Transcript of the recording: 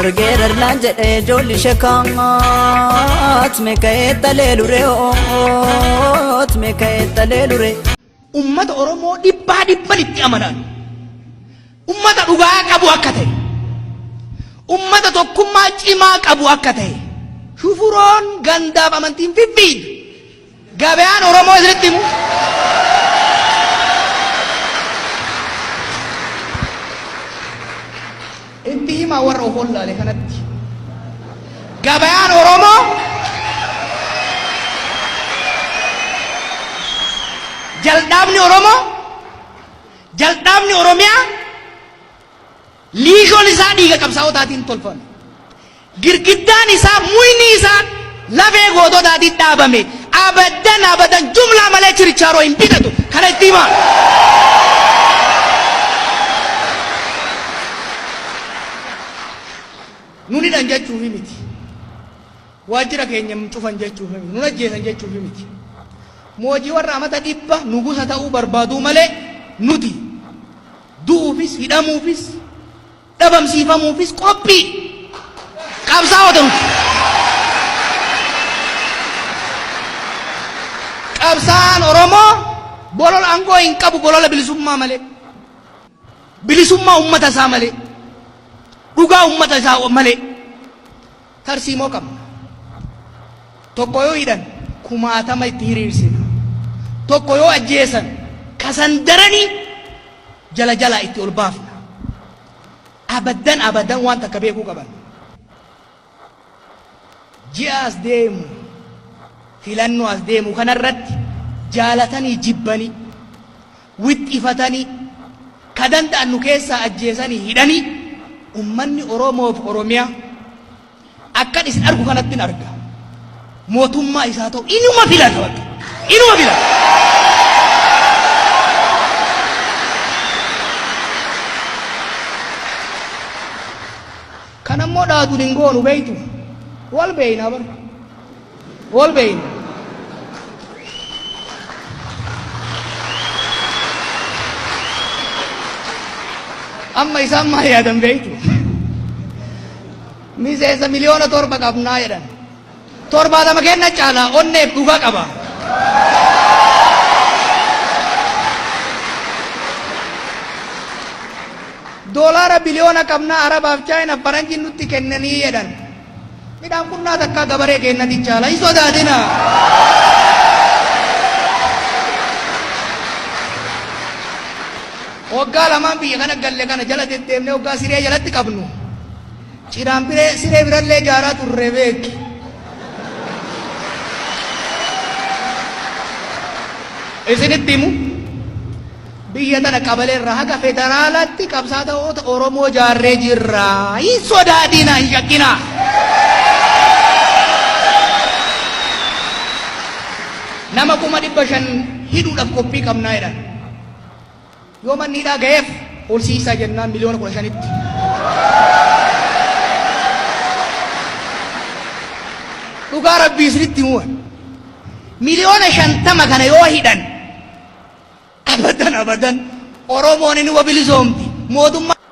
gerar lanjede jolli shekaat me kayeta lelure ot me kayeta lelure ummata oromoo dhibbanitti amanan ummata dhugaa qabu akka ta'e ummata tokkummaa cimaa qabu akka ta'e shufuroon gandaaf amantiin fiffiid gabaan oromoo isinitti himu itti hima warra of wallaale kanatti gabaan oromoo jaldaabni oromiyaa liishoon isaa dhiiga qabsaa'otaatiin tolfame girgiddaan isaa muyni isaa lafee goototaatiin dhaabame abadan jumlaa malee chirichaaroo hin bitatu kana itti himaa nuni dhan jechuufi miti waajjira keenya cufan jechuufi miti nun ajjeesan jechuufi miti moojii warra amata dhibba nugusa ta'uu barbaaduu malee nuti du'uufis hidhamuufis dhabamsiifamuufis qophii qabsaa'ota nuti qabsaan oromoo bolola aangoo hin qabu bolola bilisummaa malee bilisummaa ummata isaa malee dhugaa ummata isaa malee tarsiimoo qabna tokko yoo hidhan kumaatama itti hiriirsina tokko yoo ajjeesan kasan daranii jala itti ol baafna abadan waan takka beekuu qaban ji'a as deemu filannoo as deemu kanarratti jaalatanii jibbanii wixxifatanii ka danda'an nu keessaa ajjeesanii hidhanii ummanni oromoof oromiyaa akkan isin argu kanattin arga mootummaa isaa ta'u inuma filata bakka inuma filata kan ammoo dhaatu dingoonu beeytu wal beeyna bar wal beeyna amma isaan maal yaadan beeytu miseensa miliyoona 7 qabnaa jedhan 70 kenna caalaa onneef dhugaa qaba doolaara biliyoona qabnaa arabaaf chaayina faranjiin nutti kennanii jedhan midhaan kunnaa takka gabaree kennati caalaa hin sodaatina waggaa lamaan biyya kana galle kana jala deddeemnee waggaa siree jalatti qabnu ciraan siree birallee ijaaraa turre beeki isinitti himu biyya tana qabalee irraa haga federaalatti qabsaa'ota oromoo jaarree jirra hin sodaatina hin shakkina nama 500,000 hidhuudhaaf qophii qabnaa jedhan yoo manni hidhaa ga'eef ol siisaa jennaan miliyoona 15tti dhugaa rabbii isinitti himu miliyoona 50 kana yoo hidhan abadan oromoon inni wabilisoomti mootummaa